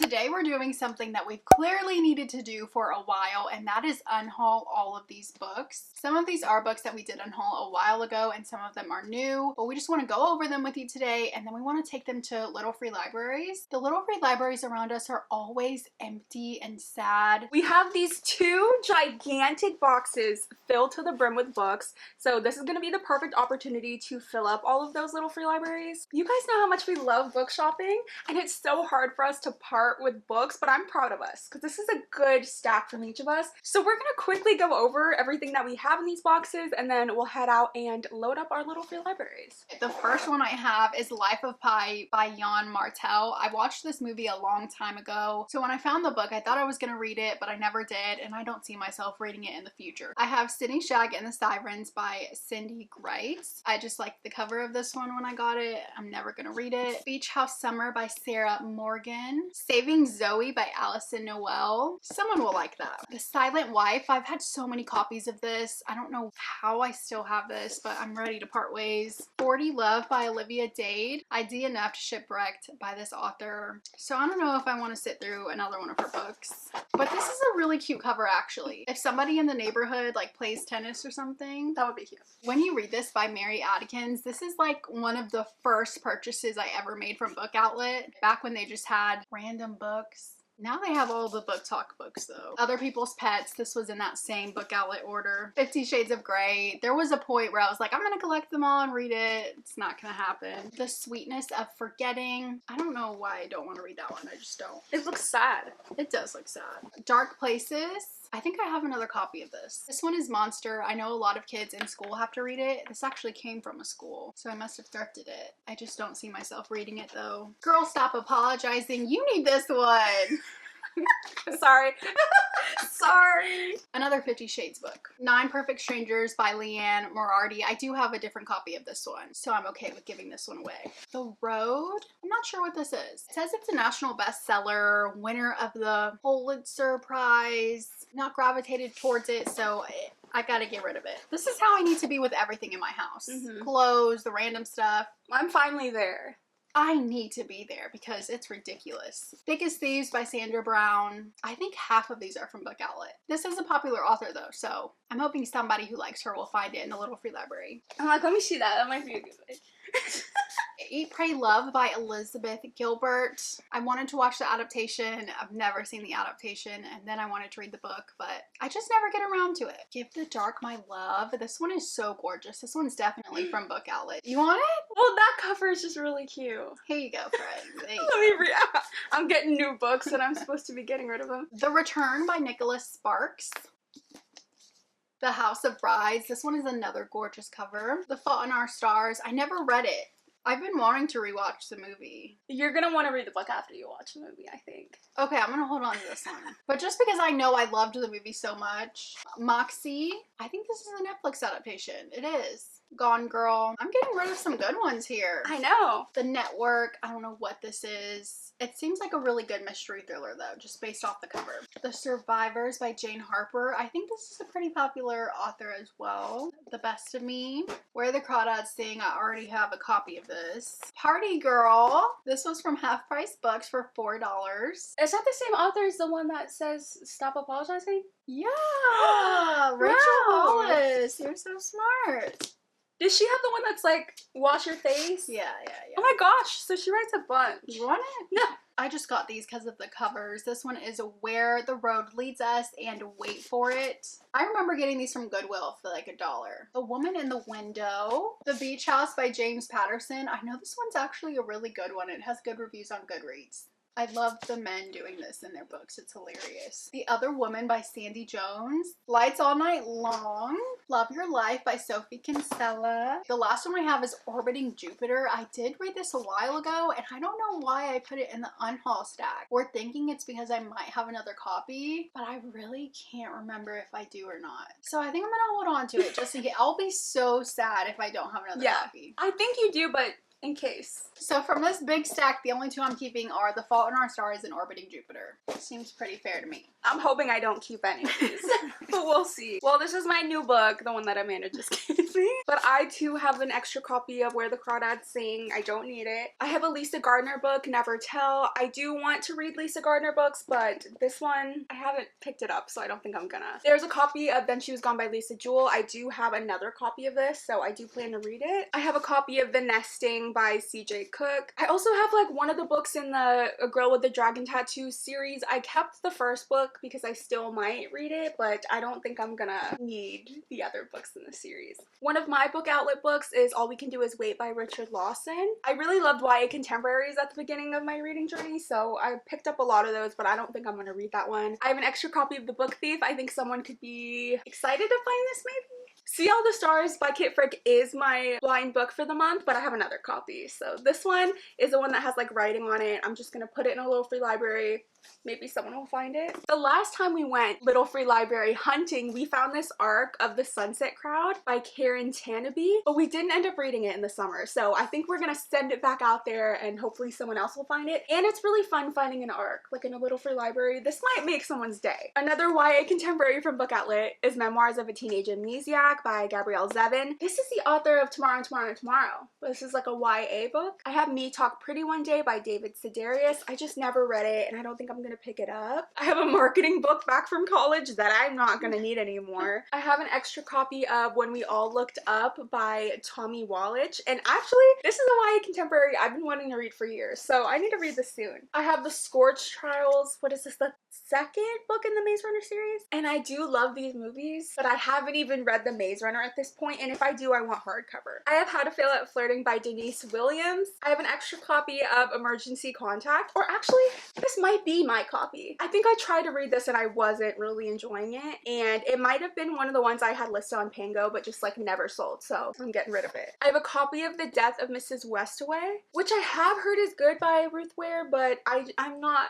Today we're doing something that we've clearly needed to do for a while, and that is unhaul all of these books. Some of these are books that we did unhaul a while ago, and some of them are new, but we just want to go over them with you today, and then we want to take them to little free libraries. The little free libraries around us are always empty and sad. We have these two gigantic boxes filled to the brim with books, so this is going to be the perfect opportunity to fill up all of those little free libraries. You guys know how much we love book shopping, and it's so hard for us to part with books, but I'm proud of us because this is a good stack from each of us. So we're going to quickly go over everything that we have in these boxes, and then we'll head out and load up our little free libraries. The first one I have is Life of Pi by Jan Martel. I watched this movie a long time ago, so when I found the book I thought I was going to read it, but I never did, and I don't see myself reading it in the future. I have Sydney Shag and the Sirens by Cindy Grice. I just liked the cover of this one when I got it. I'm never going to read it. Beach House Summer by Sarah Morgan. Saving Zoe by Allison Noel. Someone will like that. The Silent Wife. I've had so many copies of this. I don't know how I still have this, but I'm ready to part ways. 40 Love by Olivia Dade. I DNF'd Shipwrecked by this author, so I don't know if I want to sit through another one of her books. But this is a really cute cover, actually. If somebody in the neighborhood like plays tennis or something, that would be cute. When You Read This by Mary Adkins. This is like one of the first purchases I ever made from BookOutlet, back when they just had random books. Now they have all the book talk books though. Other People's Pets, this was in that same BookOutlet order. 50 Shades of Grey. There was a point where I was like, I'm gonna collect them all and read it. It's not gonna happen. The Sweetness of Forgetting. I don't know why I don't want to read that one. I just don't. It looks sad. It does look sad. Dark Places. I think I have another copy of this. This one is Monster. I know a lot of kids in school have to read it. This actually came from a school, so I must have thrifted it. I just don't see myself reading it though. Girl, Stop Apologizing. You need this one. Sorry. Sorry. Another 50 Shades book. 9 Perfect Strangers by Leanne Morardi. I do have a different copy of this one, so I'm okay with giving this one away. The Road. I'm not sure what this is. It says it's a national bestseller, winner of the Pulitzer Prize. Not gravitated towards it, so I gotta get rid of it. This is how I need to be with everything in my house. Clothes, the random stuff. I'm finally there. I need to be there because it's ridiculous. Biggest Thieves by Sandra Brown. I think half of these are from BookOutlet. This is a popular author though, so I'm hoping somebody who likes her will find it in the little free library. I'm like, let me see that. That might be a good one. Eat, Pray, Love by Elizabeth Gilbert. I wanted to watch the adaptation. I've never seen the adaptation, and then I wanted to read the book, but I just never get around to it. Give the Dark My Love. This one is so gorgeous. This one's definitely from BookOutlet. You want it? Well, that cover is just really cute. Here you go, friend. There you Let me read. I'm getting new books and I'm supposed to be getting rid of them. The Return by Nicholas Sparks. The House of Brides. This one is another gorgeous cover. The Fault in Our Stars. I never read it. I've been wanting to rewatch the movie. You're gonna want to read the book after you watch the movie, I think. Okay, I'm gonna hold on to this one. But just because I know I loved the movie so much. Moxie. I think this is a Netflix adaptation. It is. Gone Girl. I'm getting rid of some good ones here. I know. The Network. I don't know what this is. It seems like a really good mystery thriller though, just based off the cover. The Survivors by Jane Harper. I think this is a pretty popular author as well. The Best of Me. Where the Crawdads Sing. I already have a copy of this. Party Girl. This was from Half Price Books for $4. Is that the same author as the one that says Stop Apologizing? Yeah! Rachel Hollis. You're so smart. Does she have the one that's like, wash your face? Yeah. Oh my gosh, so she writes a bunch. You want it? No. I just got these because of the covers. This one is Where the Road Leads Us and Wait for It. I remember getting these from Goodwill for like $1. The Woman in the Window. The Beach House by James Patterson. I know this one's actually a really good one. It has good reviews on Goodreads. I love the men doing this in their books. It's hilarious. The Other Woman by Sandy Jones. Lights All Night Long. Love Your Life by Sophie Kinsella. The last one I have is Orbiting Jupiter. I did read this a while ago, and I don't know why I put it in the unhaul stack. We're thinking it's because I might have another copy, but I really can't remember if I do or not. So I think I'm gonna hold on to it just in case. I'll be so sad if I don't have another copy. I think you do, but in case. So from this big stack, the only two I'm keeping are The Fault in Our Stars and Orbiting Jupiter. Seems pretty fair to me. I'm hoping I don't keep any of these, but we'll see. Well, this is my new book, the one that Amanda just gave me. But I too have an extra copy of Where the Crawdads Sing. I don't need it. I have a Lisa Gardner book, Never Tell. I do want to read Lisa Gardner books, but this one, I haven't picked it up, so I don't think I'm gonna. There's a copy of Then She Was Gone by Lisa Jewell. I do have another copy of this, so I do plan to read it. I have a copy of The Nesting by CJ Cook. I also have like one of the books in the A Girl with the Dragon Tattoo series. I kept the first book because I still might read it, but I don't think I'm gonna need the other books in the series. One of my book outlet books is All We Can Do Is Wait by Richard Lawson. I really loved YA contemporaries at the beginning of my reading journey, so I picked up a lot of those, but I don't think I'm gonna read that one. I have an extra copy of The Book Thief. I think someone could be excited to find this maybe. See All the Stars by Kit Frick is my blind book for the month, but I have another copy. So this one is the one that has like writing on it. I'm just gonna put it in a little free library. Maybe someone will find it. The last time we went little free library hunting, we found this arc of The Sunset Crowd by Karen Tanabe, but we didn't end up reading it in the summer. So I think we're gonna send it back out there and hopefully someone else will find it. And it's really fun finding an arc, like in a little free library. This might make someone's day. Another YA contemporary from BookOutlet is Memoirs of a Teenage Amnesiac by Gabrielle Zevin. This is the author of Tomorrow and Tomorrow and Tomorrow. This is like a YA book. I have Me Talk Pretty One Day by David Sedaris. I just never read it and I don't think I'm gonna pick it up. I have a marketing book back from college that I'm not gonna need anymore. I have an extra copy of When We All Looked Up by Tommy Wallich, and actually this is a YA contemporary I've been wanting to read for years, so I need to read this soon. I have The Scorch Trials. What is this, the second book in the Maze Runner series? And I do love these movies, but I haven't even read The Maze Runner at this point, and if I do, I want hardcover. I have How to Fail at Flirting by Denise Williams. I have an extra copy of Emergency Contact, or actually this might be my copy. I think I tried to read this and I wasn't really enjoying it, and it might have been one of the ones I had listed on Pango but just like never sold, so I'm getting rid of it. I have a copy of The Death of Mrs. Westaway, which I have heard is good by Ruth Ware, but I'm not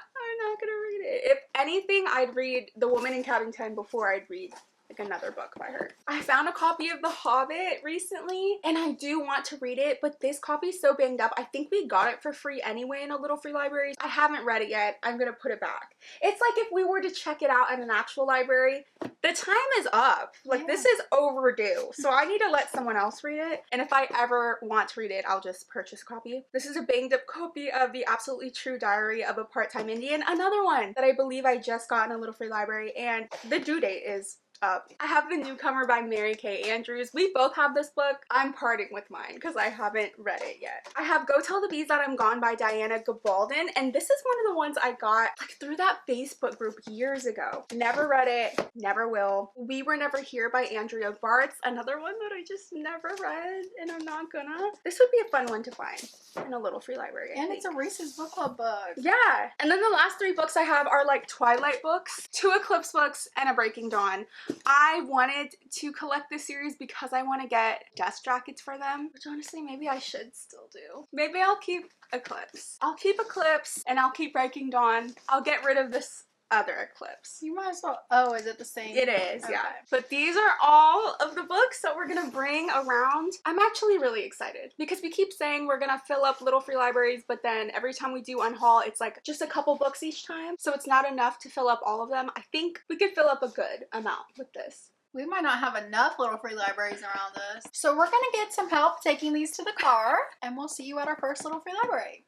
gonna read it. If anything, I'd read The Woman in Cabin 10 before I'd read like another book by her. I found a copy of The Hobbit recently and I do want to read it, but this copy is so banged up. I think we got it for free anyway in a little free library. I haven't read it yet. I'm gonna put it back. It's like if we were to check it out at an actual library, the time is up. Like this is overdue. So I need to let someone else read it. And if I ever want to read it, I'll just purchase a copy. This is a banged up copy of The Absolutely True Diary of a Part-Time Indian. Another one that I believe I just got in a little free library, and the due date is up. I have The Newcomer by Mary Kay Andrews. We both have this book. I'm parting with mine because I haven't read it yet. I have Go Tell the Bees That I'm Gone by Diana Gabaldon, and this is one of the ones I got like through that Facebook group years ago. Never read it, never will. We Were Never Here by Andrea Bartz, another one that I just never read and I'm not gonna. This would be a fun one to find in a little free library, I And think. it's a Reese's Book Club book. Yeah. And then the last three books I have are like Twilight books, 2 Eclipse books, and a Breaking Dawn. I wanted to collect this series because I want to get dust jackets for them, which honestly maybe I should still do. Maybe I'll keep Eclipse. I'll keep Eclipse and I'll keep Breaking Dawn. I'll get rid of this other Eclipse. You might as well. Oh, is it the same? It is, Okay. yeah. But these are all of the books that we're gonna bring around. I'm actually really excited because we keep saying we're gonna fill up little free libraries, but then every time we do unhaul, it's like just a couple books each time. So it's not enough to fill up all of them. I think we could fill up a good amount with this. We might not have enough little free libraries around us. So we're gonna get some help taking these to the car, and we'll see you at our first little free library.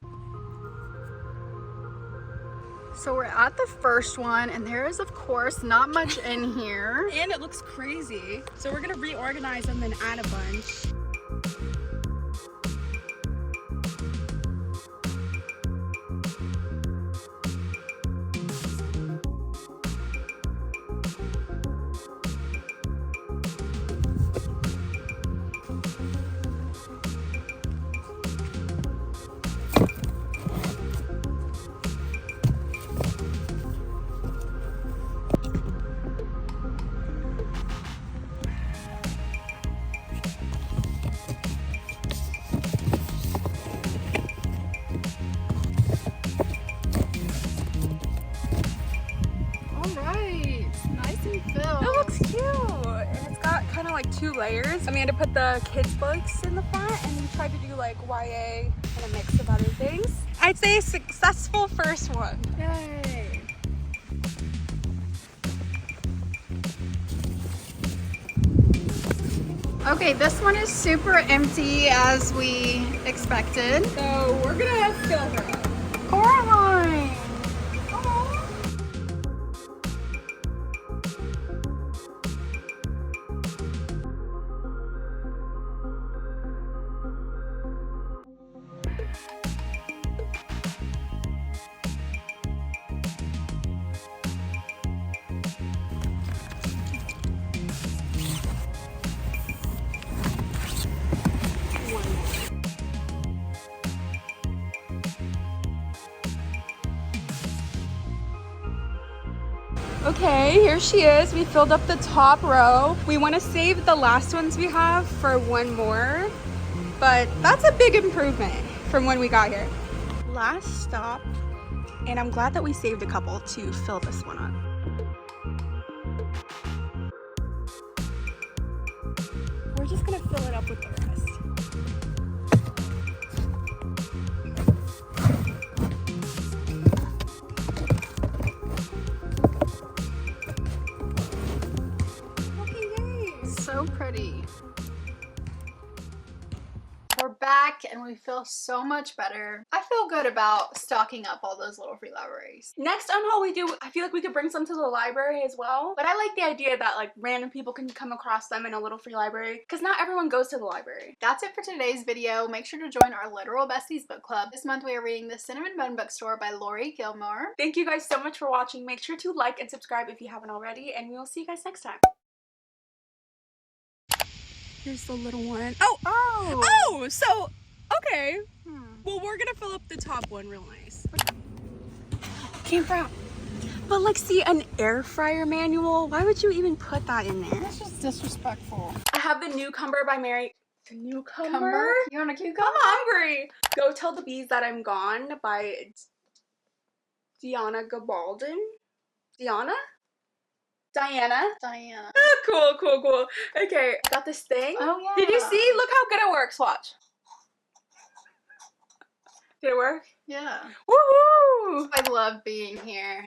So we're at the first one, and there is of course not much in here. And it looks crazy. So we're gonna reorganize them and add a bunch. All right, nice and filled. That looks cute. And it's got kind of like 2 layers. Amanda put the kids books in the front and we tried to do like YA and a mix of other things. I'd say a successful first one. Yay. Okay, this one is super empty as we expected. So we're gonna fill her up. Coraline! Okay, here she is. We filled up the top row. We want to save the last ones we have for one more, but that's a big improvement from when we got here. Last stop, and I'm glad that we saved a couple to fill this one up. We're just gonna fill it up with the rest. So pretty. We're back and we feel so much better. I feel good about stocking up all those little free libraries. Next unhaul we do, I feel like we could bring some to the library as well. But I like the idea that like random people can come across them in a little free library because not everyone goes to the library. That's it for today's video. Make sure to join our Literal Besties book club. This month we are reading The Cinnamon Bun Bookstore by Lori Gilmore. Thank you guys so much for watching. Make sure to like and subscribe if you haven't already, and we will see you guys next time. Here's the little one. Oh, so, okay. Well, we're gonna fill up the top one real nice. Came from. But like, see, an air fryer manual, why would you even put that in there? That's just disrespectful. I have The Newcomer by Mary. The Newcomer? Cumber? You want a cucumber? I'm hungry. Go Tell the Bees That I'm Gone by Diana Gabaldon. Diana? Diana. Cool. Okay, got this thing. Oh yeah. Did you see? Look how good it works. Watch. Did it work? Yeah. Woohoo! I love being here.